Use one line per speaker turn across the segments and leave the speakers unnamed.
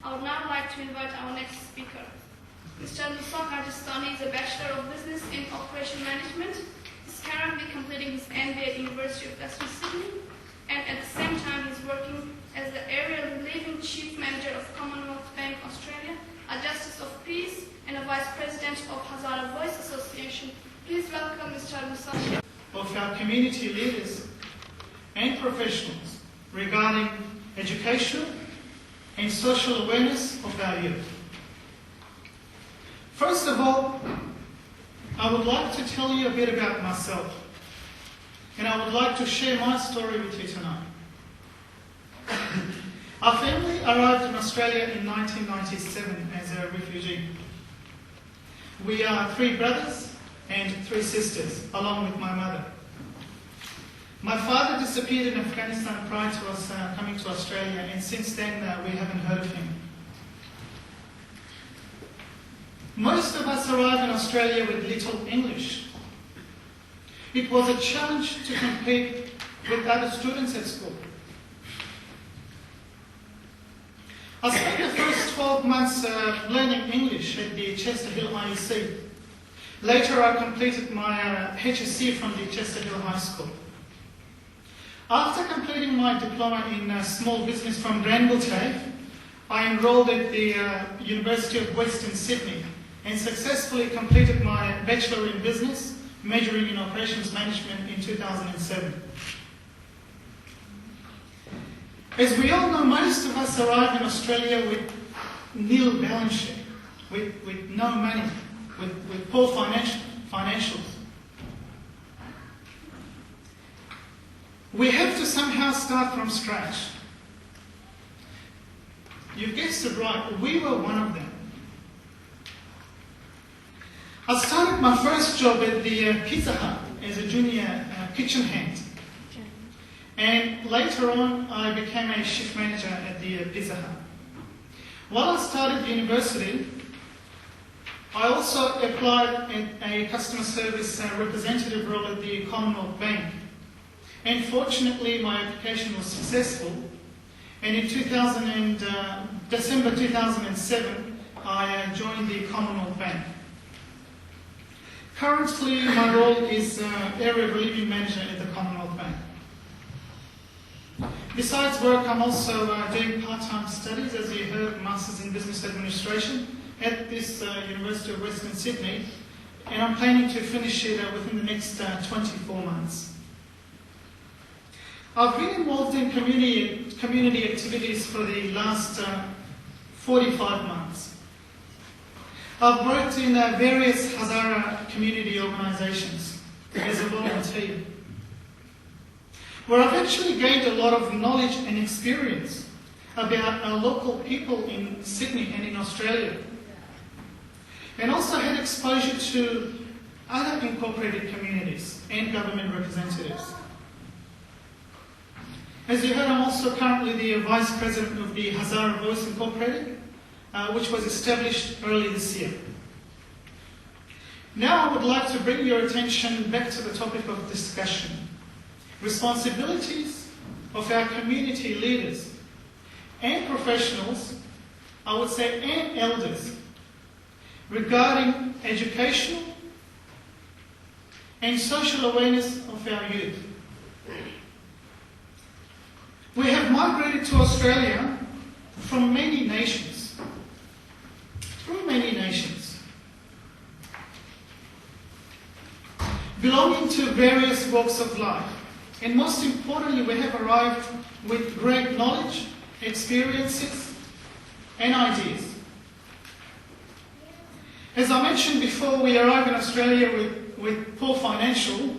I would now like to invite our next speaker. Mr. Mosa Gherjestani is a Bachelor of Business in Operation Management. He's currently completing his MBA at University of Western Sydney, and at the same time he's working as the Area Relieving Chief Manager of Commonwealth Bank Australia, a Justice of Peace, and a Vice President of Hazara Voice Association. Please welcome Mr. Mosa.
Of our community leaders and professionals regarding educational and social awareness of our youth. First of all, I would like to tell you a bit about myself, and I would like to share my story with you tonight. Our family arrived in Australia in 1997 as a refugee. We are 3 brothers and 3 sisters, along with my mother. My father disappeared in Afghanistan prior to us coming to Australia, and since then we haven't heard of him. Most of us arrived in Australia with little English. It was a challenge to compete with other students at school. I spent the first 12 months learning English at the Chester Hill IEC. Later I completed my HSC from the Chester Hill High School. After completing my diploma in small business from Granville TAFE, I enrolled at the University of Western Sydney and successfully completed my Bachelor in Business, majoring in Operations Management in 2007. As we all know, most of us arrive in Australia with nil balance sheet, with no money, with poor financials. We have to somehow start from scratch. You've guessed it right, we were one of them. I started my first job at the Pizza Hut as a junior kitchen hand. And later on, I became a shift manager at the Pizza Hut. While I started university, I also applied at a customer service representative role at the Commonwealth Bank. And fortunately, my application was successful. And in December 2007, I joined the Commonwealth Bank. Currently, my role is Area Relieving Manager at the Commonwealth Bank. Besides work, I'm also doing part-time studies, as you heard, Masters in Business Administration at this University of Western Sydney, and I'm planning to finish it within the next 24 months. I've been involved in community activities for the last 45 months. I've worked in various Hazara community organisations as a volunteer, where I've actually gained a lot of knowledge and experience about our local people in Sydney and in Australia, and also had exposure to other incorporated communities and government representatives. As you heard, I'm also currently the Vice President of the Hazara Voice Incorporated, which was established early this year. Now I would like to bring your attention back to the topic of discussion: responsibilities of our community leaders and professionals, I would say, and elders, regarding educational and social awareness of our youth. We have migrated to Australia from many nations, belonging to various walks of life. And most importantly, we have arrived with great knowledge, experiences, and ideas. As I mentioned before, we arrive in Australia with poor financial.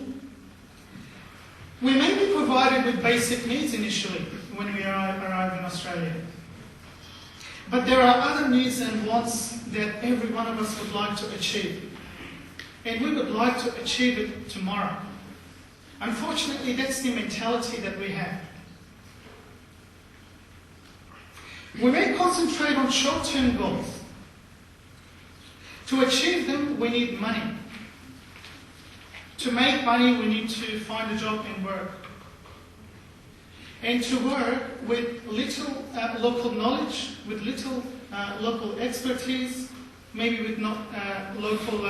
We may be provided with basic needs initially when we arrive in Australia. But there are other needs and wants that every one of us would like to achieve. And we would like to achieve it tomorrow. Unfortunately, that's the mentality that we have. We may concentrate on short-term goals. To achieve them, we need money. To make money, we need to find a job and work. and to work with little local knowledge, with little local expertise, maybe with not local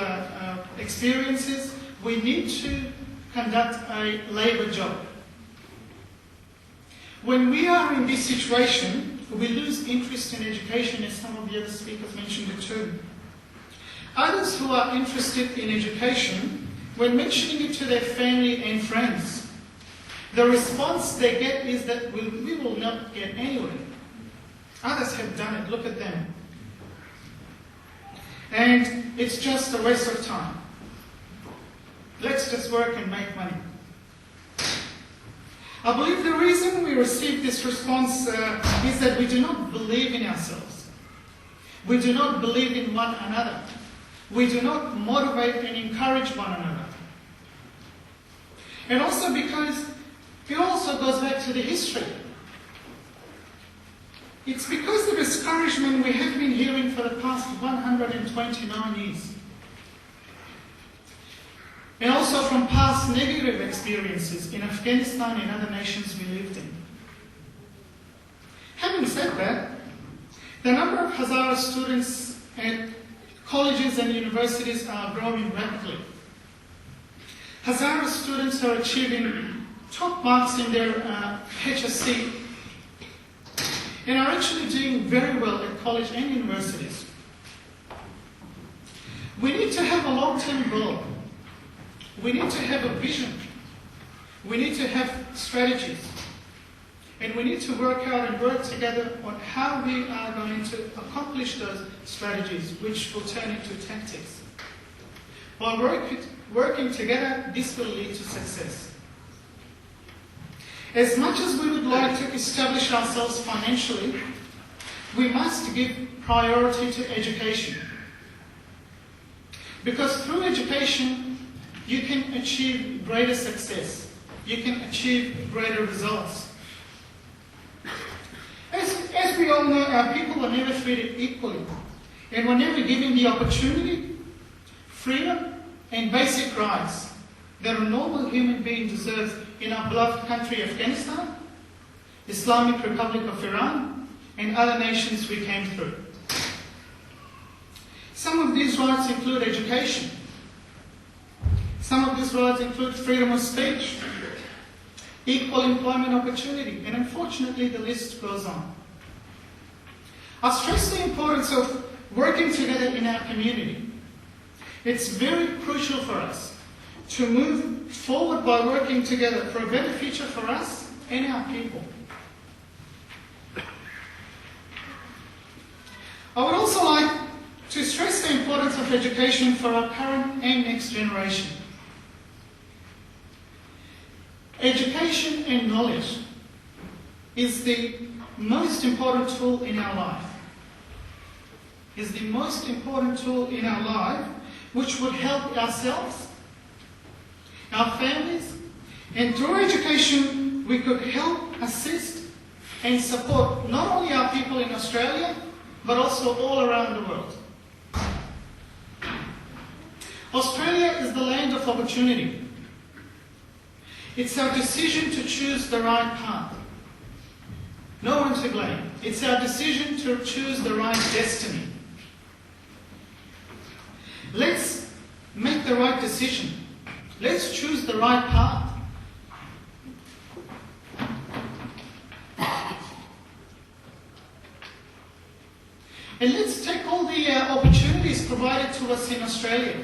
experiences. We need to conduct a labour job. When we are in this situation, we lose interest in education, as some of the other speakers mentioned it too. Others who are interested in education, when mentioning it to their family and friends, the response they get is that we will not get anywhere. Others have done it, look at them. And it's just a waste of time. Let's just work and make money. I believe the reason we receive this response is that we do not believe in ourselves. We do not believe in one another. We do not motivate and encourage one another. And also because it also goes back to the history. It's because of discouragement we have been hearing for the past 129 years. And also from past negative experiences in Afghanistan and other nations we lived in. Having said that, the number of Hazara students at colleges and universities are growing rapidly. Hazara students are achieving top marks in their HSC and are actually doing very well at college and universities. We need to have a long-term goal. We need to have a vision. We need to have strategies. And we need to work out and work together on how we are going to accomplish those strategies, which will turn into tactics. By working together, this will lead to success. As much as we would like to establish ourselves financially, we must give priority to education. Because through education, you can achieve greater success. You can achieve greater results. As we all know, our people are never treated equally. And we're never given the opportunity, freedom, and basic rights that a normal human being deserves in our beloved country, Afghanistan, Islamic Republic of Iran, and other nations we came through. Some of these rights include education. Some of these rights include freedom of speech, equal employment opportunity, and unfortunately the list goes on. I stress the importance of working together in our community. It's very crucial for us to move forward by working together for a better future for us and our people. I would also like to stress the importance of education for our current and next generation. Education and knowledge is the most important tool in our life. Is the most important tool in our life which would help ourselves, our families, and through education we could help, assist and support not only our people in Australia but also all around the world. Australia is the land of opportunity. It's our decision to choose the right path. No one to blame. It's our decision to choose the right destiny. Let's make the right decision. Let's choose the right path. And let's take all the opportunities provided to us in Australia.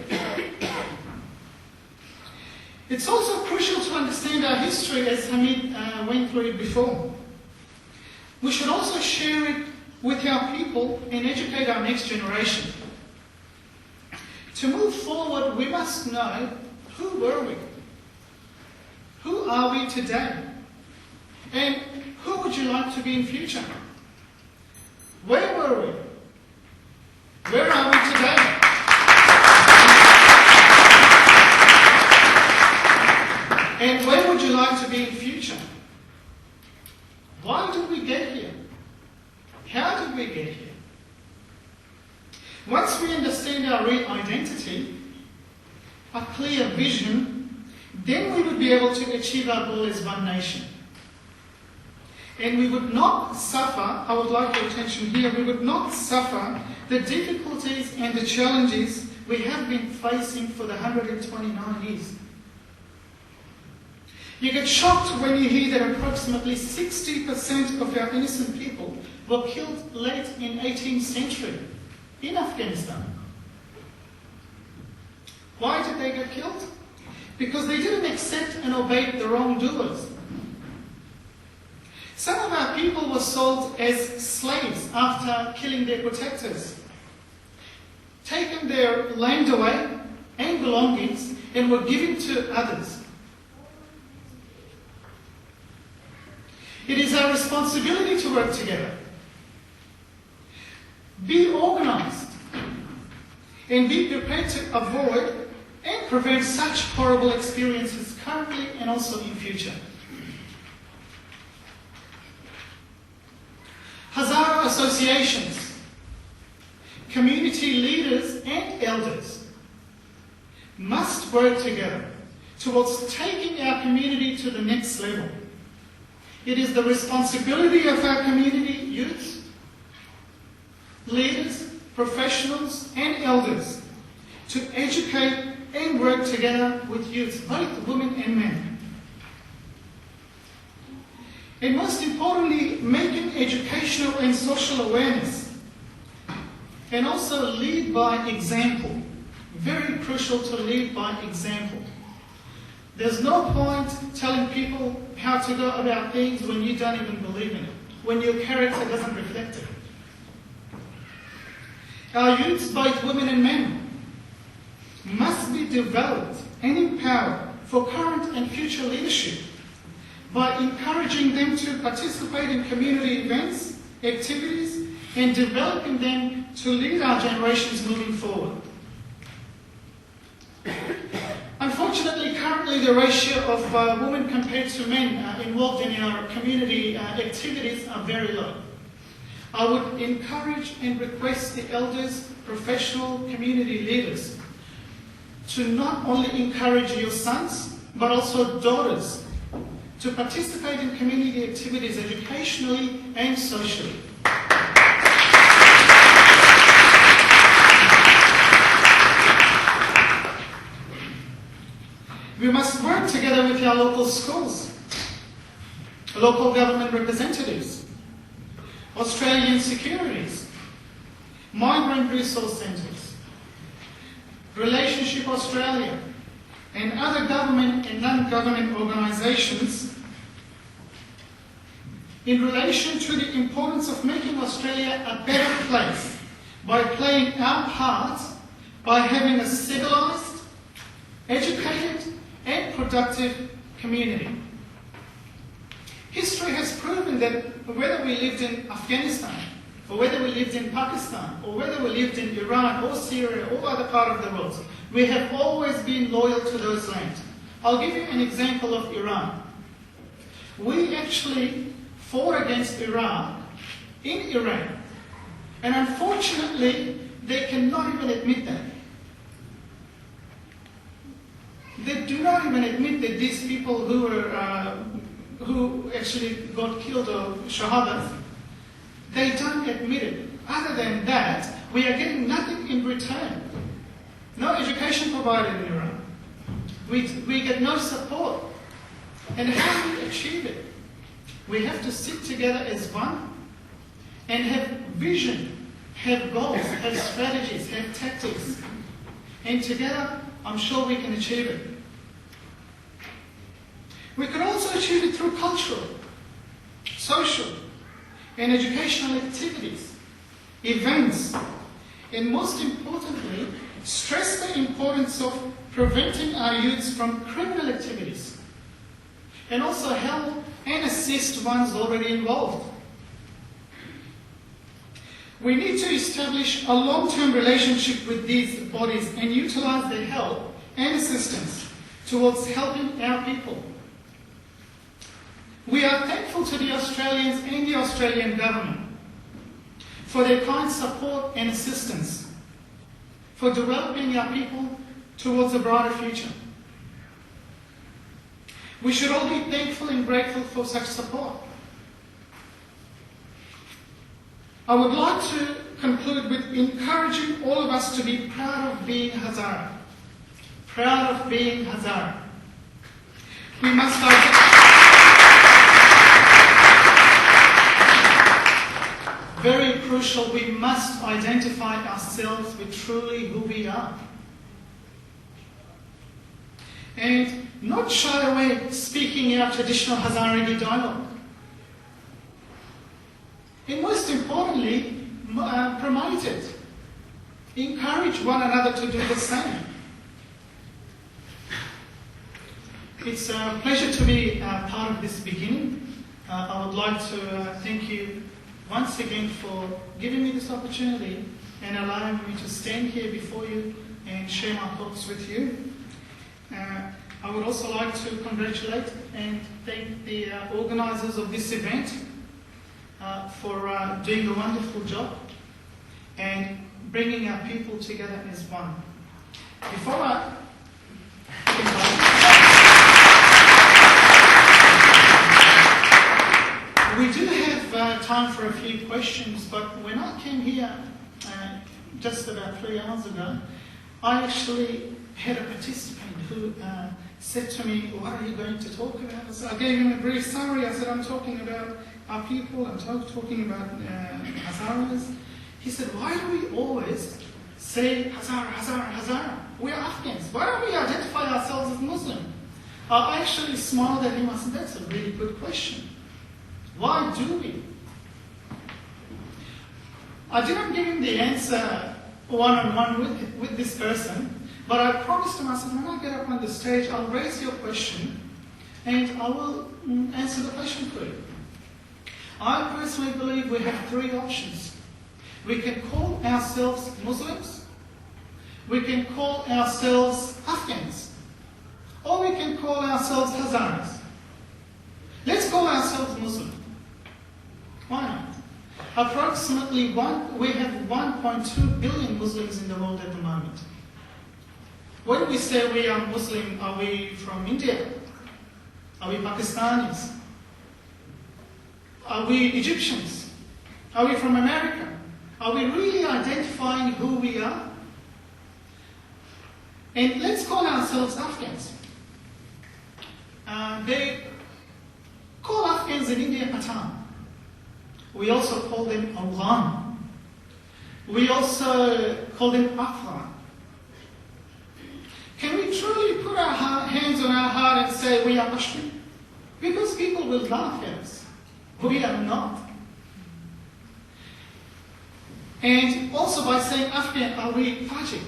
It's also crucial to understand our history, as Hamid went through it before. We should also share it with our people and educate our next generation. To move forward, we must know who were we? Who are we today? And who would you like to be in future? Where were we? Where are we today? And where would you like to be in future? Why did we get here? How did we get here? Once we understand our real identity, a clear vision, then we would be able to achieve our goal as one nation. And we would not suffer, I would like your attention here, we would not suffer the difficulties and the challenges we have been facing for the 129 years. You get shocked when you hear that approximately 60% of our innocent people were killed late in 18th century in Afghanistan. Why did they get killed? Because they didn't accept and obey the wrongdoers. Some of our people were sold as slaves after killing their protectors, taken their land away and belongings, and were given to others. It is our responsibility to work together, be organised, and be prepared to avoid and prevent such horrible experiences currently and also in future. Hazara associations, community leaders and elders must work together towards taking our community to the next level. It is the responsibility of our community youths, leaders, professionals and elders to educate and work together with youths, both women and men. And most importantly, making educational and social awareness, and also lead by example. Very crucial to lead by example. There's no point telling people how to go about things when you don't even believe in it, when your character doesn't reflect it. Our youths, both women and men, must be developed and empowered for current and future leadership by encouraging them to participate in community events, activities, and developing them to lead our generations moving forward. Unfortunately, currently the ratio of women compared to men involved in our community activities are very low. I would encourage and request the elders, professional community leaders to not only encourage your sons, but also daughters to participate in community activities educationally and socially. We must work together with our local schools, local government representatives, Australian securities, migrant resource centres, Relationship Australia, and other government and non-government organisations in relation to the importance of making Australia a better place by playing our part by having a civilised, educated and productive community. History has proven that whether we lived in Afghanistan, or whether we lived in Pakistan, or whether we lived in Iran or Syria or other part of the world, we have always been loyal to those lands. I'll give you an example of Iran. We actually fought against Iran in Iran, and unfortunately they cannot even admit that. They do not even admit that these people who actually got killed or shahadas, they don't admit it. Other than that, we are getting nothing in return. No education provided in Iran. We get no support. And how do we achieve it? We have to sit together as one and have vision, have goals, have strategies, have tactics. And together, I'm sure we can achieve it. We can also achieve it through cultural, social, and educational activities, events, and most importantly, stress the importance of preventing our youths from criminal activities, and also help and assist ones already involved. We need to establish a long-term relationship with these bodies and utilise their help and assistance towards helping our people. We are thankful to the Australians and the Australian government for their kind support and assistance for developing our people towards a brighter future. We should all be thankful and grateful for such support. I would like to conclude with encouraging all of us to be proud of being Hazara. Proud of being Hazara. We must very crucial, we must identify ourselves with truly who we are. And not shy away speaking our traditional Hazaragi dialogue. And most importantly, promote it. Encourage one another to do the same. It's a pleasure to be part of this beginning. I would like to thank you once again for giving me this opportunity and allowing me to stand here before you and share my thoughts with you. I would also like to congratulate and thank the organisers of this event for doing a wonderful job and bringing our people together as one. Before I we do have time for a few questions, but when I came here just about 3 hours ago, I actually had a participant who said to me, "What are you going to talk about?" So I gave him a brief summary. I said, "I'm talking about our people, I'm talking about Hazaras." He said, "Why do we always say Hazara, Hazara, Hazara? We're Afghans. Why don't we identify ourselves as Muslim?" I actually smiled at him. I said, "That's a really good question. Why do we?" I didn't give him the answer one-on-one with this person, but I promised him, I said, when I get up on the stage, I'll raise your question and I will answer the question for you. I personally believe we have 3 options. We can call ourselves Muslims, we can call ourselves Afghans, or we can call ourselves Hazaras. Let's call ourselves Muslim. Why not? Approximately we have 1.2 billion Muslims in the world at the moment. When we say we are Muslim, are we from India? Are we Pakistanis? Are we Egyptians? Are we from America? Are we really identifying who we are? And let's call ourselves Afghans. They call Afghans in India Pathan. We also call them Afghan. We also call them Afghan. Can we truly put our hands on our heart and say we are Pashto? Because people will laugh at us. We are not. And also by saying Afghan, are we Tajik?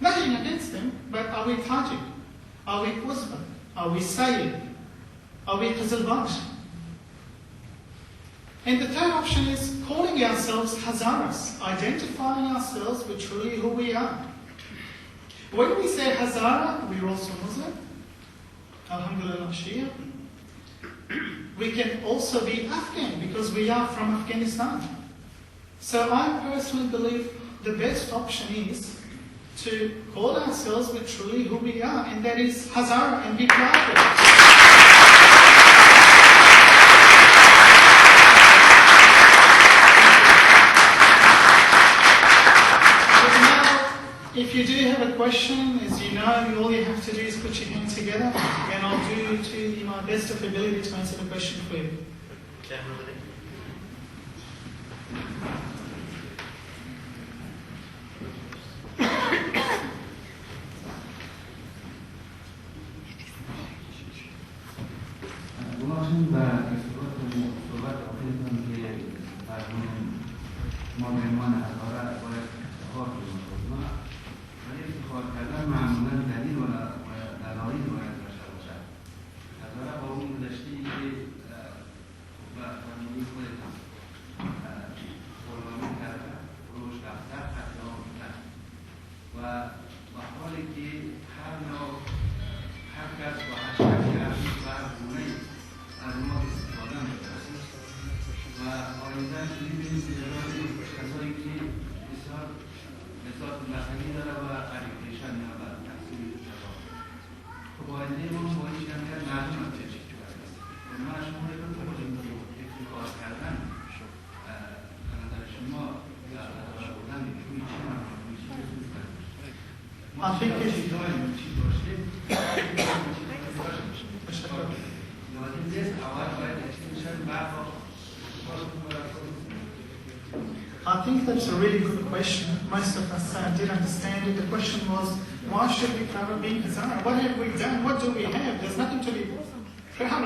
Nothing against them, but are we Tajik? Are we Uzbek? Are we Sayyid? Are we Qizilbash? And the third option is calling ourselves Hazaras, identifying ourselves with truly who we are. When we say Hazara, we're also Muslim. Alhamdulillah Shia. We can also be Afghan because we are from Afghanistan. So I personally believe the best option is to call ourselves with truly who we are, and that is Hazara, and be proud of it. If you do have a question, as you know, all you have to do is put your hands together, and I'll do to my best of ability to answer the question for you. I think that's a really good question. Most of us did understand it. The question was, why should we cover being Hazara? What have we done? What do we have? There's nothing to be proud of.